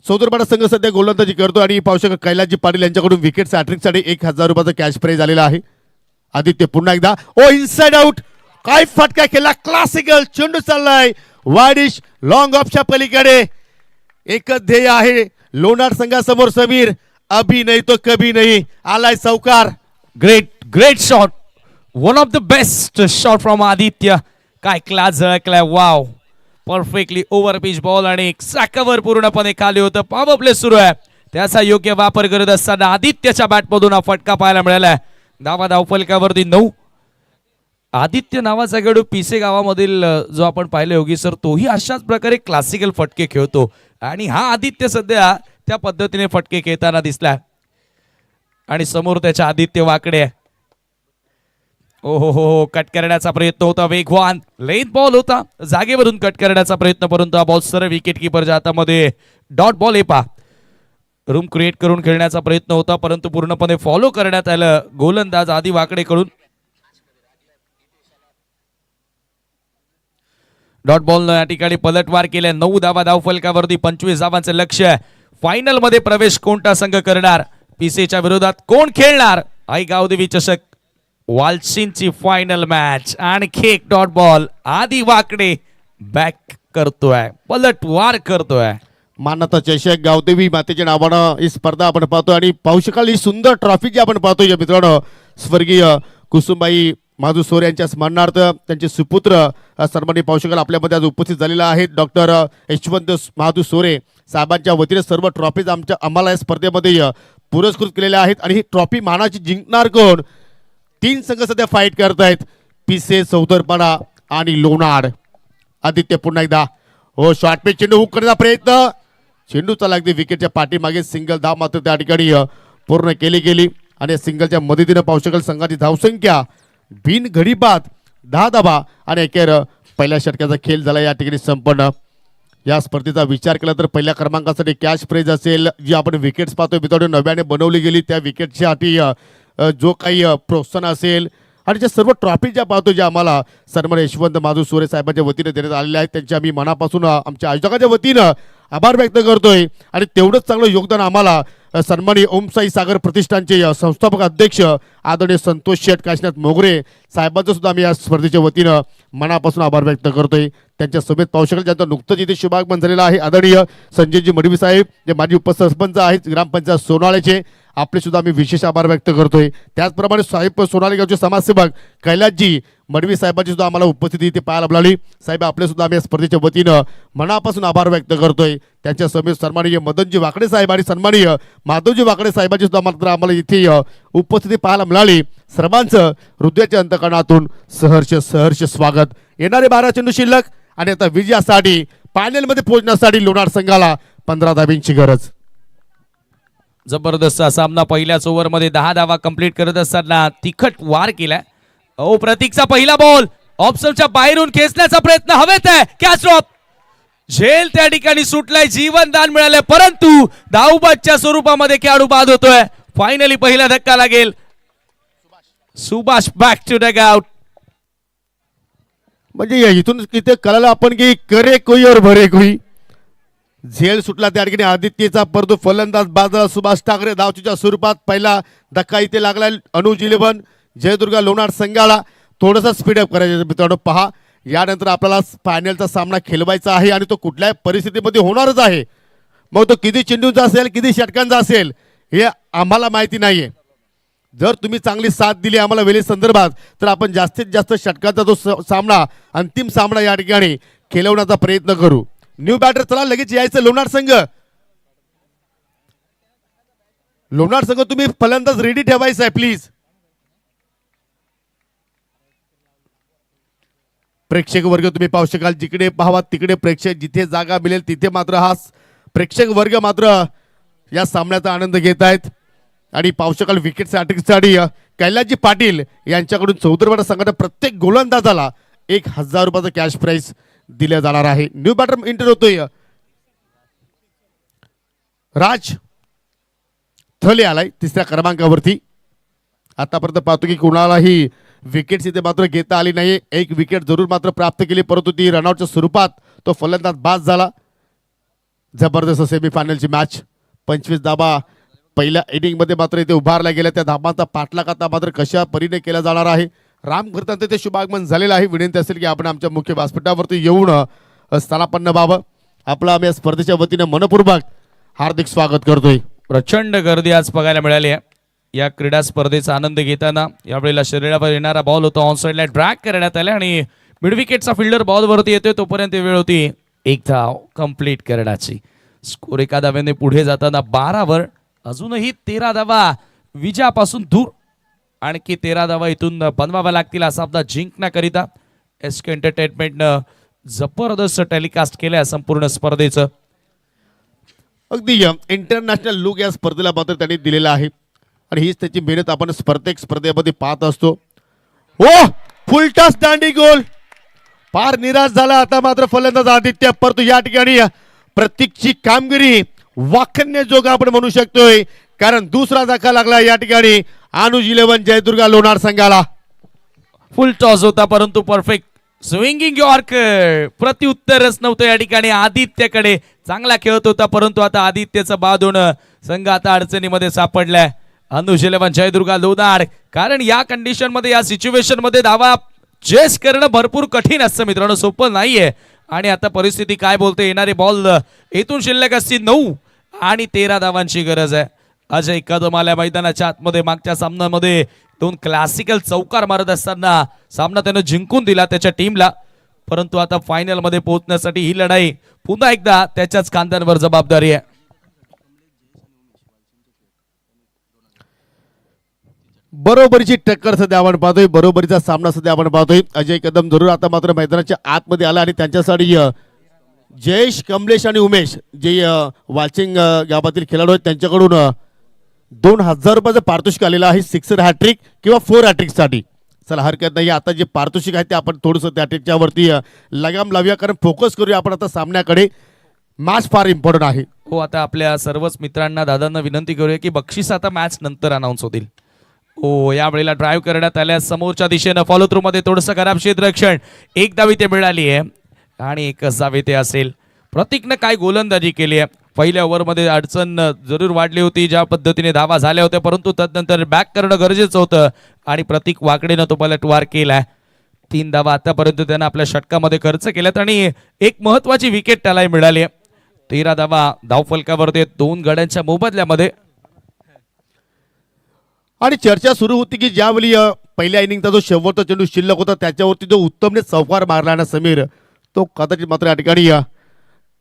B: चौदरपाडा संघ सध्या गोलंदाजी करतो आणि पाहू शकाल कैलासजी पाटील यांच्याकडून विकेट हॅट्रिकसाठी 1000 रुपयाचा कॅश प्राइज आलेला आहे. आदित्य पुन्हा एकदा इनसाइड आउट. काय फटका केला, क्लासिकल चेंडू चाललाय वाडिश लॉंग ऑफच्या पलीकडे. एकच ध्येय आहे लोणार संघासमोर, समीर अभी नाही तो कभी नाही. आलाय चौकार.
A: Great shot, one of the best shot from Aditya. काय क्लास झळकलाय, wow. Perfectly over pitch ball आणि एक सॅकावर पूर्णपणे खाली होतं. पॉवर प्ले सुरू आहे, त्याचा योग्य वापर करत असताना आदित्यच्या बॅटमधून हा फटका पाहायला मिळाला. धावा धावफलकावरती 9. आदित्य नावाचा खेळाडू पिसे गावामधील जो आपण पाहिलं योगी सर, तोही अशाच प्रकारे क्लासिकल फटके खेळतो आणि हा आदित्य सध्या त्या पद्धतीने फटके खेळताना दिसला. आणि समोर त्याच्या आदित्य वाकडे. हो कट करण्याचा प्रयत्न होता, वेगवान लेन बॉल होता, जागेवरून कट करण्याचा प्रयत्न, परंतु हा बॉल सरळ विकेट किपरच्या हातामध्ये डॉट बॉल. एपा रूम क्रिएट करून खेळण्याचा प्रयत्न होता, परंतु पूर्णपणे फॉलो करण्यात आलं गोलंदाज आदी वाकडेकडून. डॉट बॉल या ठिकाणी पलटवार केल्या. 9 धावा धावफलकावरती 25 धावांचं लक्ष्य. फायनल मध्ये प्रवेश कोणता संघ करणार, पीसेच्या विरोधात कोण खेळणार, आई गावदेवी चषक वालशींची फायनल मॅच. आणखी एक डॉट बॉल, आदी वाकडे बॅक करतोय, पलटवार करतोय.
B: मानता चषक गावदेवी मातेच्या नावानं ही स्पर्धा आपण पाहतो आणि पाहू शकाल ही सुंदर ट्रॉफी जी आपण पाहतोय मित्रांनो, स्वर्गीय कुसुमबाई महादू सोरे यांच्या स्मरणार्थ त्यांचे सुपुत्र सन्माननीय पाहू शकाल आपल्यामध्ये आज उपस्थित झालेला आहेत. डॉक्टर यशवंत महादू सोरे साहेबांच्या वतीने सर्व ट्रॉफीज आम्हाला या स्पर्धेमध्ये पुरस्कृत केलेल्या आहेत. आणि ही ट्रॉफी मानाची जिंकणार कोण, 3 संघ सध्या फाईट करतायत, पिसे, चौदरपाडा आणि लोणार. आदित्य पुन्हा एकदा शॉर्ट पिच चेंडू हुक करण्याचा प्रयत्न, चेंडूचा लागते विकेटच्या पाठीमागे. सिंगल धाव मात्र त्या ठिकाणी पूर्ण केली गेली आणि सिंगलच्या मदतीने पाहू शकाल संघाची धावसंख्या बिन घडी बाद 10 धावा आणि अखेर पहिल्या षटकाचा खेळ झाला या ठिकाणी संपन्न. या स्पर्धेचा विचार केला तर पहिल्या क्रमांकासाठी कॅश प्राइज असेल, जी आपण विकेट्स पाहतोय मित्रांनो नव्याने बनवली गेली त्या विकेटच्या हाती जो काही प्रोत्साहन असेल आणि ज्या सर्व ट्रॉफी ज्या पाहतो ज्या आम्हाला सन्मान यशवंत महादू सोरे साहेबांच्या वतीने देण्यात आलेल्या आहेत, त्यांच्या आम्ही मनापासून आमच्या आयोजकाच्या वतीनं आभार व्यक्त करतोय. आणि तेवढंच चांगलं योगदान आम्हाला सन्माननीय ओमसाई सागर प्रतिष्ठानचे संस्थापक अध्यक्ष आदरणीय संतोष शेठ काशीनाथ मोगरे साहेबांचं सुद्धा आम्ही या स्पर्धेच्या वतीनं मनापासून आभार व्यक्त करतोय. त्यांच्या समेत पाहू शकाल ज्यांचा नुकतंच इथे शुभागमन झालेला आहे आदरणीय संजयजी मडवी साहेब, जे माजी उपसरपंच आहेत ग्रामपंचायत सोनाळ्याचे. आपले सुद्धा आम्ही विशेष आभार व्यक्त करतोय. त्याचप्रमाणे साहेब सोनाली गावचे समाजसेवक कैलासजी मडवी साहेबांची सुद्धा आम्हाला उपस्थिती इथे पाहायला मिळाली. साहेब आपले सुद्धा आम्ही या स्पर्धेच्या वतीनं मनापासून आभार व्यक्त करतोय. त्यांच्या समेत सन्माननीय मदनजी वाकडे साहेब आणि सन्माननीय माधवजी वाकडे साहेबांची सुद्धा मात्र आम्हाला इथे उपस्थिती पाहायला मिळाली. सर्वांचं हृदयाच्या अंतकरणातून सहर्ष सहर्ष स्वागत. येणारे 12 चेंडू शिल्लक आणि आता विजयासाठी फायनलमध्ये पोहोचण्यासाठी लोणार संघाला 15 धावींची गरज.
A: जबरदस्त सामना पहिल्याच ओव्हरमध्ये 10 धावा कंप्लीट करत असताना तिखट वार केलाय. ओ प्रतीकचा पहिला बॉल ऑप्शनच्या बाहेरून खेचण्याचा प्रयत्न हवेत आहे. कॅच ड्रॉप झेल त्या ठिकाणी सुटलाय. जीवनदान मिळालंय परंतु धावबादच्या स्वरूपामध्ये खेळाडू बाद होतोय. फायनली पहिला धक्का लागेल. Subhash back to dug out.
B: म्हणजे इथून किती कळालं आपण की करे कोई और भरे कोई. झेल सुटला त्या ठिकाणी आदित्यचा परंतु फलंदाज बाजूला सुभाष ठाकरे धावचीच्या स्वरूपात पहिला धक्का इथे लागलाय. अनुज 11 जयदुर्गा लोणार संघाला थोडंसं स्पीडअप करायचं मित्रांनो. पहा यानंतर आपल्याला फायनलचा सामना खेळवायचा आहे आणि तो कुठल्याही परिस्थितीमध्ये होणारच आहे. मग तो किती चेंडूंचा असेल किती षटकांचा असेल हे आम्हाला माहिती नाहीये. जर तुम्ही चांगली साथ दिली आम्हाला वेळे संदर्भात तर आपण जास्तीत जास्त षटकांचा जो सामना अंतिम सामना या ठिकाणी खेळवण्याचा प्रयत्न करू. न्यू बॅटर चला लगेच यायचं लोणार संघ. लोणार संघ तुम्ही फलंदाज रेडी ठेवायचा आहे प्लीज. प्रेक्षक वर्ग तुम्ही पाहू शकाल जिकडे पाहावा तिकडे प्रेक्षक जिथे जागा मिळेल तिथे मात्र हा प्रेक्षक वर्ग मात्र या सामन्याचा आनंद घेत आहेत. आणि पाहू शकाल विकेट साठी कैलासजी पाटील यांच्याकडून चौधरवाडा संघाच्या प्रत्येक गोलंदाजाला 1000 रुपयाचं कॅश प्राइज दिलं जाणार आहे. न्यू बॅटर एंटर होतोय राज थले आलाय तिसऱ्या क्रमांकावरती. आतापर्यंत पाहतो की कुणालाही विकेट इथे मात्र घेता आली नाही. एक विकेट जरूर मात्र प्राप्त केली परंतु ती रनआउटच्या स्वरूपात तो फलंदाज बाद झाला. जबरदस्त सेमीफायनलची मॅच 25 धाबा पहिल्या इनिंगमध्ये मात्र इथे उभारल्या गेल्या. त्या धाबांचा पाठलाग आता मात्र कशा परीने केला जाणार आहे. राम करताना ते शुभागमन झालेलं आहे. विनंती असेल की आपण आमच्या मुख्य व्यासपीठावरती येऊन स्थानापन्न व्हावं. आपलं आम्ही या स्पर्धेच्या वतीने मनपूर्वक हार्दिक स्वागत करतोय.
A: प्रचंड गर्दी आज बघायला मिळाली आहे. या क्रीडा स्पर्धेचा आनंद घेताना यावेळेला शरीरावर येणारा बॉल होता ऑनसाइडला ड्रॅग करण्यात आला आणि मिड विकेटचा फिल्डर बॉलवरती येतोय तोपर्यंत वेळ होती एक धाव कंप्लीट करण्याची. स्कोर एका धाव्याने पुढे जाताना 12 वर अजूनही 13 धावा विजयापासून दूर. आणखी 13 धावा इथून बनवाव्या लागतील असा आपला जिंकण्याकरिता एसके एंटरटेनमेंटनं जबरदस्त टेलिकास्ट केलंय संपूर्ण स्पर्धेचं.
B: अगदी इंटरनॅशनल लुक या स्पर्धेला मात्र त्यांनी दिलेला आहे आणि हीच त्याची मेहनत आपण प्रत्येक स्पर्धेमध्ये पाहत असतो. ओ फुलटॉस दांडी गोल. फार निराश झाला आता मात्र फलंदाज आदित्य परंतु या ठिकाणी प्रतीकची कामगिरी वाखण्याजोग आपण म्हणू शकतोय कारण दुसरा धक्का लागला या ठिकाणी अनुज 11 जयदुर्गा लोणार संघाला.
A: फुल टॉस होता परंतु परफेक्ट स्विंगिंग यॉर्कर प्रत्युत्तरच नव्हतं या ठिकाणी आदित्यकडे. चांगला खेळत होता परंतु आता आदित्यचं बाद होणं संघ आता अडचणीमध्ये सापडलाय. अनुज 11 जयदुर्गा लोणार कारण या कंडिशन मध्ये या सिच्युएशन मध्ये धावा चेस करणं भरपूर कठीण असतं मित्रांनो. सोपं नाहीये. आणि आता परिस्थिती काय बोलते. येणारे बॉल येथून शिल्लक असतील 9 आणि 13 धावांची गरज आहे. अजय कदम आल्या मैदानाच्या आतमध्ये. मागच्या सामन्यामध्ये 2 क्लासिकल चौकार मारत असताना सामना त्यानं जिंकून दिला त्याच्या टीमला. परंतु आता फायनल मध्ये पोहोचण्यासाठी ही लढाई पुन्हा एकदा त्याच्याच खांद्यांवर जबाबदारी आहे.
B: बरोबरीची टक्कर सध्या आपण पाहतोय. बरोबरीचा सामना सध्या आपण पाहतोय. अजय कदम जरूर आता मात्र मैदानाच्या आतमध्ये आला आणि त्यांच्यासाठी जयेश कमलेश आणि उमेश जे वाचिंग गावातील खेळाडू आहेत त्यांच्याकडून 2000 रुपयाचं पारितोषिक आलेलं आहे. 6 हॅट्रिक किंवा 4 हॅट्रिक साठी. चला हरकत नाही. आता जे पारितोषिक आहे ते आपण थोडंसं त्या त्याच्यावरती लगाम लावूया कारण फोकस करूया आपण आता सामन्याकडे. मॅच फार इम्पॉर्टंट आहे.
A: हो आता आपल्या सर्वच मित्रांना दादांना विनंती करूया की बक्षीस आता मॅच नंतर अनाऊन्स होतील. ओ यावेळेला ड्राईव्ह करण्यात आल्या समोरच्या दिशेनं फॉलो थ्रू मध्ये थोडंसं खराब क्षेत्ररक्षण. एक धावी ते मिळाली आहे आणि एकच धावी ते असेल. प्रतीकनं काय गोलंदाजी केली आहे. पहिल्या ओव्हरमध्ये अडचण जरूर वाढली होती ज्या पद्धतीने धावा झाल्या होत्या परंतु तदनंतर बॅक करणं गरजेचं होतं आणि प्रतीक वाकडेनं तो पलटवार केलाय. 3 धावा आतापर्यंत त्यानं आपल्या षटकामध्ये खर्च केल्यात आणि एक महत्वाची विकेट त्याला मिळाली. 13 धावा धावफलकावरती 2 गड्यांच्या मोबदल्यामध्ये.
B: आणि चर्चा सुरू होती की ज्यावेळी पहिल्या इनिंगचा जो शेवटचा चेंडू शिल्लक होता त्याच्यावरती जो उत्तमने चौकार मारला ना समीर, तो कदाचित मात्र या ठिकाणी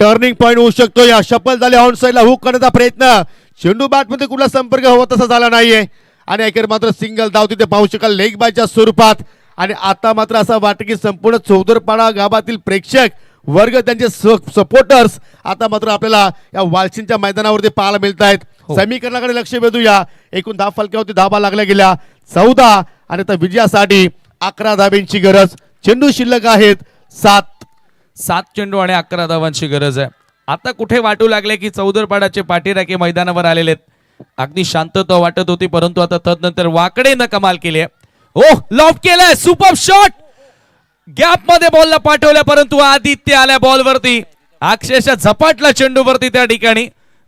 B: टर्निंग पॉईंट होऊ शकतो. या शपल झाले ऑन साईडला हुक करण्याचा प्रयत्न, चेंडू बॅटमध्ये कुठला संपर्क हवा तसा झाला नाहीये आणि अखेर मात्र सिंगल धाव तिथे पाहू शकाल लेग बायच्या स्वरूपात. आणि आता मात्र असं वाटतं की संपूर्ण चौदरपाडा गावातील प्रेक्षक वर्ग, त्यांचे सपोर्टर्स आता मात्र आपल्याला या वालशिंच्या मैदानावरती पाहायला मिळत आहेत. समीकरणाकडे लक्ष वेधूया. एकूण धाव फलकावरती धाबा लागल्या गेल्या 14 आणि आता विजयासाठी 11 धाब्यांची गरज. चेंडू शिल्लक आहेत 7
A: चेंडू आणि 11 धावांची गरज आहे. आता कुठे वाटू लागले की चौदरपाड्याचे पाठीराखे मैदानावर आलेले आहेत. अगदी शांतता वाटत होती, परंतु आता तदनंतर वाकडे न कमाल केली आहे. ओह, लॉफ्ट केलाय, सुपर शॉट, गॅप मध्ये बॉलला पाठवल्या, परंतु आदित्य आल्या बॉलवरती, अक्षरशः झपाटला चेंडूवरती. त्या ठिकाणी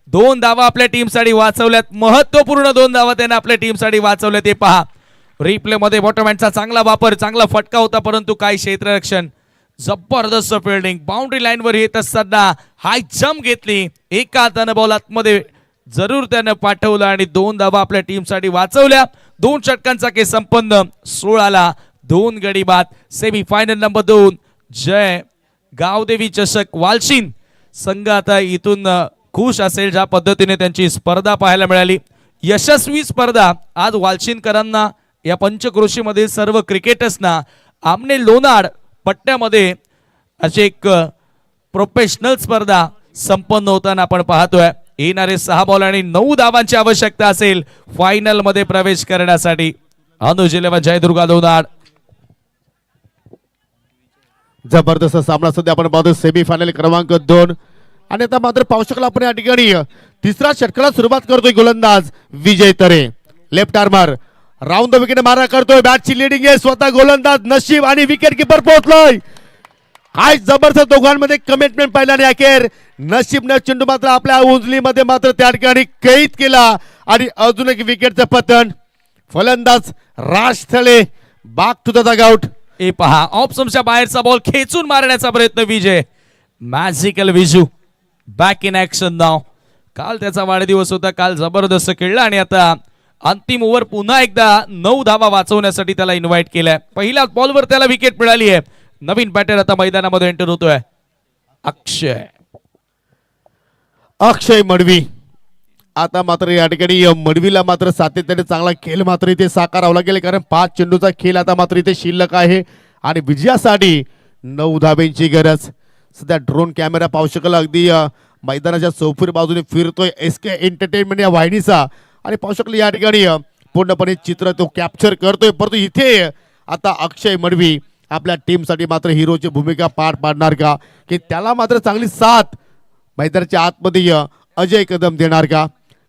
A: 2 धावा आपल्या टीमसाठी वाचवल्यात. महत्वपूर्ण 2 धावा त्याने आपल्या टीमसाठी वाचवल्या. ते पहा रिप्ले मध्ये बॉटमॅनचा चांगला वापर, चांगला फटका होता, परंतु काय क्षेत्ररक्षण, जबरदस्त फिल्डिंग. बाउंड्री लाईनवर येत असताना हाय जम्प घेतली, एका हाताने बॉल आतमध्ये जरूर त्यानं पाठवलं आणि 2 धावा आपल्या टीमसाठी वाचवल्या. 2 षटकांचा खेळ संपन्न, 16ला 2 गडी बाद. सेमी फायनल नंबर 2 जय गावदेवी चषक. वालशिन संघ आता इथून खुश असेल ज्या पद्धतीने त्यांची स्पर्धा पाहायला मिळाली. यशस्वी स्पर्धा आज वालशिनकरांना, या पंचक्रोशीमधील सर्व क्रिकेटर्सना आमने लोणाड पट्ट्यामध्ये अशी एक प्रोफेशनल स्पर्धा संपन्न होताना आपण पाहतोय. येणारे 6 बॉल आणि 9 धावांची आवश्यकता असेल फायनल मध्ये प्रवेश करण्यासाठी. अनुज 11 जयदुर्गा लोणाड.
B: जबरदस्त सामना सध्या आपण पाहतो सेमी फायनल क्रमांक 2 आणि आता मात्र पाहू शकला आपण या ठिकाणी तिसऱ्या षटकाला सुरुवात करतोय गोलंदाज Vijay Tare. Left armer round the wicket मारा करतोय, बॅटची लिडिंग आहे, स्वतः गोलंदाज नशीब आणि विकेट किपर पोहोचलोय. काय जबरदस्त दोघांमध्ये कमिटमेंट पाहिल्याने अखेर नशीबने चेंडू मात्र आपल्या उजलीमध्ये मात्र त्या ठिकाणी कैद केला आणि अजून एक विकेटचं पतन. फलंदाज Raj Thale back to the dugout.
A: ए पहा ऑफ स्टंपच्या बाहेरचा बॉल खेचून मारण्याचा प्रयत्न Vijay. Magical Viju back in action नाव. काल त्याचा वाढदिवस होता, काल जबरदस्त खेळला आणि आता अंतिम ओव्हर पुन्हा एकदा 9 धावा वाचवण्यासाठी त्याला इन्व्हाइट केलाय. पहिल्या बॉलवर त्याला विकेट मिळाली आहे. नवीन बॅटर आता मैदानामध्ये एंटर होतोय
B: अक्षय मडवी. आता मात्र या ठिकाणी मडवीला मात्र सातत्याने चांगला खेळ मात्र इथे साकारावा लागेल, कारण 5 चेंडूचा खेळ आता मात्र इथे शिल्लक आहे आणि विजयासाठी 9 धाब्यांची गरज. सध्या ड्रोन कॅमेरा पाहू शकाल अगदी मैदानाच्या चौफेर बाजूने फिरतोय एसके एंटरटेनमेंट या वाहिनीचा आणि पाहू शकले या ठिकाणी पूर्णपणे चित्र तो कॅप्चर करतोय. परंतु इथे आता अक्षय मडवी आपल्या टीमसाठी मात्र हिरोची भूमिका पार पाडणार का, की त्याला मात्र चांगली साथ मैदानाच्या आतमध्ये अजय कदम देणार का,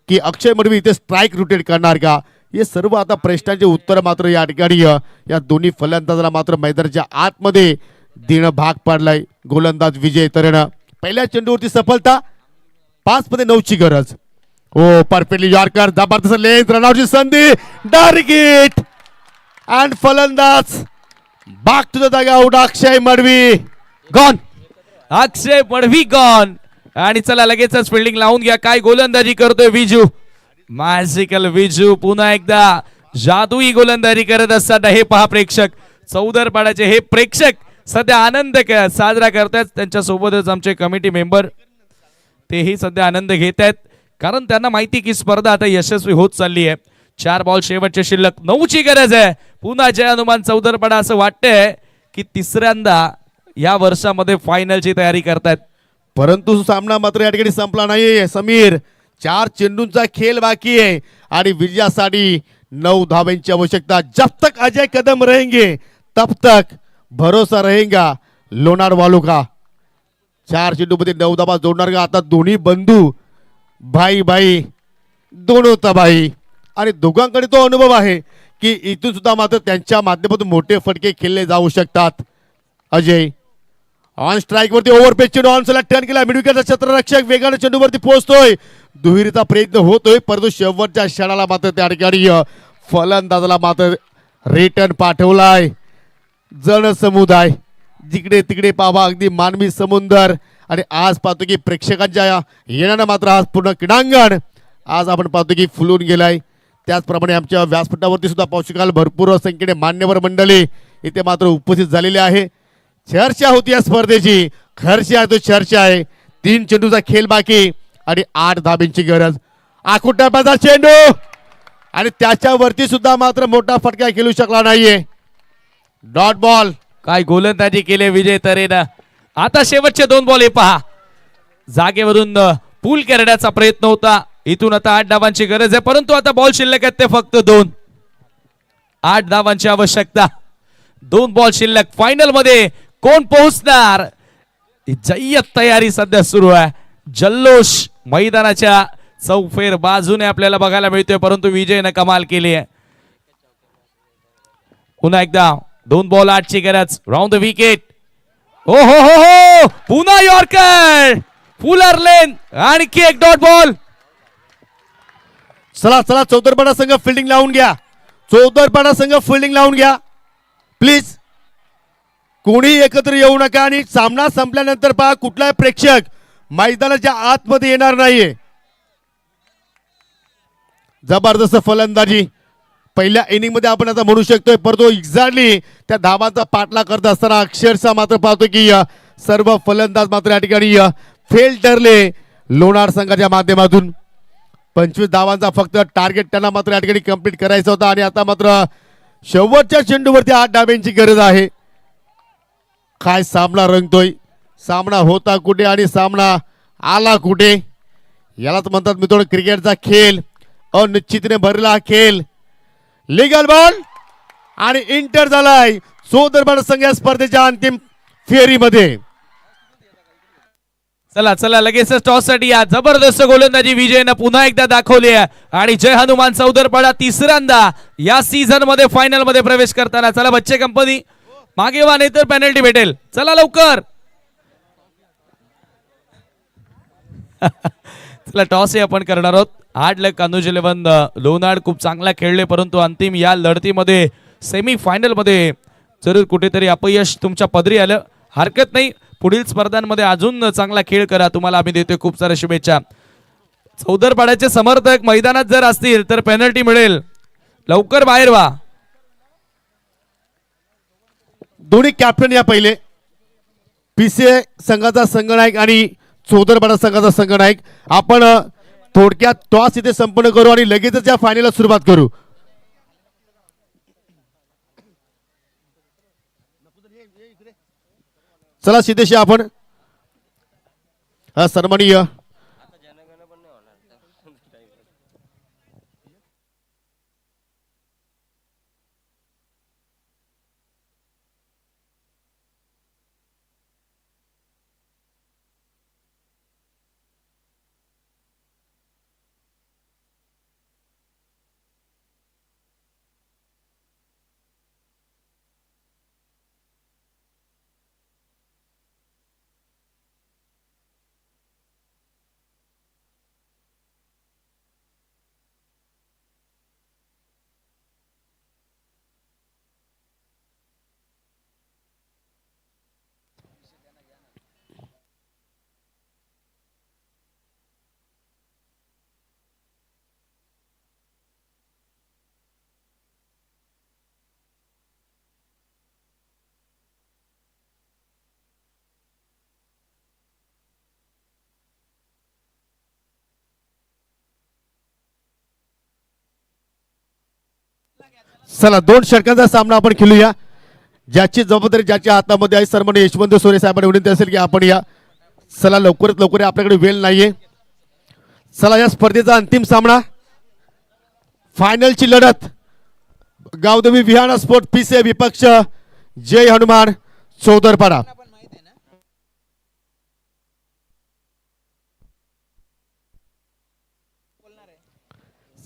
B: की अक्षय मडवी इथे स्ट्राईक रोटेट करणार का, हे सर्व आता प्रश्नांचे उत्तर मात्र या ठिकाणी या दोन्ही फलंदाजाला मात्र मैदानाच्या आतमध्ये देणं भाग पाडलाय. गोलंदाज विजय तरेनं पहिल्या चेंडूवरती सफलता, 5 मध्ये 9 ची गरज. ओ परफेक्टली यॉर्कर, जबरदस्त लेंथ, रनआउटची संधी, डायरेक्ट हिट अँड फलंदाज back to the dugout. Akshay Madvi gone.
A: Akshay Madvi gone. आणि चला लगेचच फिल्डिंग लावून घ्या. काय गोलंदाजी करतोय विजू, मॅजिकल विजू पुन्हा एकदा जादुई गोलंदाजी करत असताना हे पहा प्रेक्षक, चौदरपाड्याचे हे प्रेक्षक सध्या आनंद साजरा करतात. त्यांच्या सोबतच आमचे कमिटी मेंबर तेही सध्या आनंद घेत आहेत, कारण त्यांना माहिती की स्पर्धा आता यशस्वी होत चालली आहे. 4 बॉल शेवटचे शिल्लक, 9 ची गरज आहे. पुन्हा जय हनुमान चौदरपाडा असं वाटतंय की तिसऱ्यांदा या वर्षामध्ये फायनलची तयारी करतायत.
B: परंतु सामना मात्र या ठिकाणी संपला नाहीये समीर. 4 चेंडूंचा खेळ बाकी आहे आणि विजयासाठी 9 धाब्यांची आवश्यकता. जब तक अजय कदम रहेंगे तब तक भरोसा रहेगा लोनार वालों का. 4 चेंडू मध्ये 9 धाबा जोडणार का. आता दोन्ही बंधू भाई भाई दोनों तबाही आणि दोघांकडे तो अनुभव आहे की इथून सुद्धा मात्र त्यांच्या माध्यमातून मोठे फटके खेळले जाऊ शकतात. अजय ऑन स्ट्राइक वरती ओव्हरपेच चेंडू ऑन सला टर्न केला. मिडविकेटचा क्षेत्ररक्षक वेगाने चेंडूवरती पोहोचतोय. दुहेरीचा प्रयत्न होतोय, परंतु शेवटच्या क्षणाला मात्र त्या ठिकाणी फलंदाजाला मात्र रिटर्न पाठवलाय. जन समुदाय जिकडे तिकडे पावा अगदी मानवी समुंदर आणि आज पाहतो की प्रेक्षकांच्या येण्यानं मात्र आज पूर्ण क्रीडांगण आज आपण पाहतो की फुलून गेलाय. त्याचप्रमाणे आमच्या व्यासपीठावरती सुद्धा पाहू शकाल भरपूर संख्येने मान्यवर मंडळी इथे मात्र उपस्थित झालेले आहे. चर्चा होती या स्पर्धेची, खर्च आहे तो चर्चा आहे. 3 चेंडूचा खेळ बाकी आणि 8 धाब्यांची गरज. आखूड टप्प्याचा चेंडू आणि त्याच्यावरती सुद्धा मात्र मोठा फटका खेळू शकला नाहीये. Dot ball.
A: काय गोलंदाजी केली विजय तरेनं. आता शेवटचे 2 बॉल हे पहा, जागेवरून पूल करण्याचा प्रयत्न होता. इथून आता 8 धावांची गरज आहे, परंतु आता बॉल शिल्लक आहेत ते फक्त 2. 8 धावांची आवश्यकता, 2 बॉल शिल्लक. फायनल मध्ये कोण पोहोचणार, जय्यत तयारी सध्या सुरू आहे. जल्लोष मैदानाच्या चौफेर बाजूने आपल्याला बघायला मिळतोय, परंतु विजयनं कमाल केली आहे. पुन्हा एकदा 2 बॉल 8ची गरज. Round the wicket. ओ हो हो हो, पुन्हा यॉर्कर, फुलर लेन, आणखी एक डॉट बॉल.
B: चला चला, चौदरपाडा संघ फिल्डिंग लावून घ्या. चौदरपाडा संघ फिल्डिंग लावून घ्या प्लीज. कोणी एकत्र येऊ नका आणि सामना संपल्यानंतर पहा कुठलाही प्रेक्षक मैदानाच्या आतमध्ये येणार नाहीये. जबरदस्त फलंदाजी पहिल्या इनिंग मध्ये आपण आता म्हणू शकतोय, परंतु एक्झॅक्टली त्या धावांचा पाठलाग करत असताना अक्षरशः मात्र पाहतो की सर्व फलंदाज मात्र या ठिकाणी फेल ठरले. लोणार संघाच्या माध्यमातून 25 धावांचा फक्त टार्गेट त्यांना मात्र या ठिकाणी कंप्लीट करायचा होता आणि आता मात्र शेवटच्या चेंडूवरती 8 धाब्यांची गरज आहे. काय सामना रंगतोय, सामना होता कुठे आणि सामना आला कुठे. यालाच म्हणतात मित्रांनो क्रिकेटचा खेळ, अनिश्चितने भरलेला खेळ. लीगल बॉल आणि इंटर झालाय चौदरपाडा संघ या स्पर्धेच्या अंतिम फेरीमध्ये.
A: चला चला, लगेच टॉस साठी या. जबरदस्त गोलंदाजी विजयनं पुन्हा एकदा दाखवली आहे आणि जय हनुमान चौदरपाडा तिसऱ्यांदा या सीझन मध्ये फायनल मध्ये प्रवेश करताना. चला बच्चे कंपनी मागे वा, नाही तर पेनल्टी भेटेल. चला लवकर. चला टॉस हे आपण करणार आहोत. 8 लक कान्होज 11 लोणार खूप चांगला खेळले, परंतु अंतिम या लढतीमध्ये सेमी फायनल मध्ये जरूर कुठेतरी अपयश तुमच्या पदरी आलं. हरकत नाही, पुढील स्पर्धांमध्ये अजून चांगला खेळ करा. तुम्हाला आम्ही देतोय खूप साऱ्या शुभेच्छा. चौदरपाड्याचे समर्थक मैदानात जर असतील तर पेनल्टी मिळेल, लवकर बाहेर व्हा.
B: दोन्ही कॅप्टन या पहिले, पीसीए संघाचा संघनायक आणि चौदरपाडा संघाचा संघनायक. आपण थोडक्यात टॉस इथे संपन्न करू आणि लगेचच या फायनलला सुरुवात करू. चला सिद्धेशी आपण सन्माननीय चला 2 षटकांचा सामना आपण खेळूया. ज्याची जबाबदारी ज्याच्या हातामध्ये आहे सन्माननीय यशवंत सोरे साहेबांना विनंती असेल की आपण या. चला लवकरात लवकर, आपल्याकडे वेळ नाहीये. चला या स्पर्धेचा अंतिम सामना, फायनलची लढत. गावदेवी विहाना स्पोर्ट पीसीए विपक्ष जय हनुमान चौदरपाडा.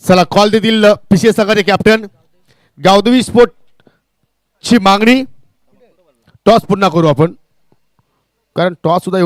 B: चला कॉल देतील पीसीए संघाचे कॅप्टन. गावदेवी स्पोर्ट ची मागणी, टॉस पुन्हा करू आपण, कारण टॉस सुद्धा एवढा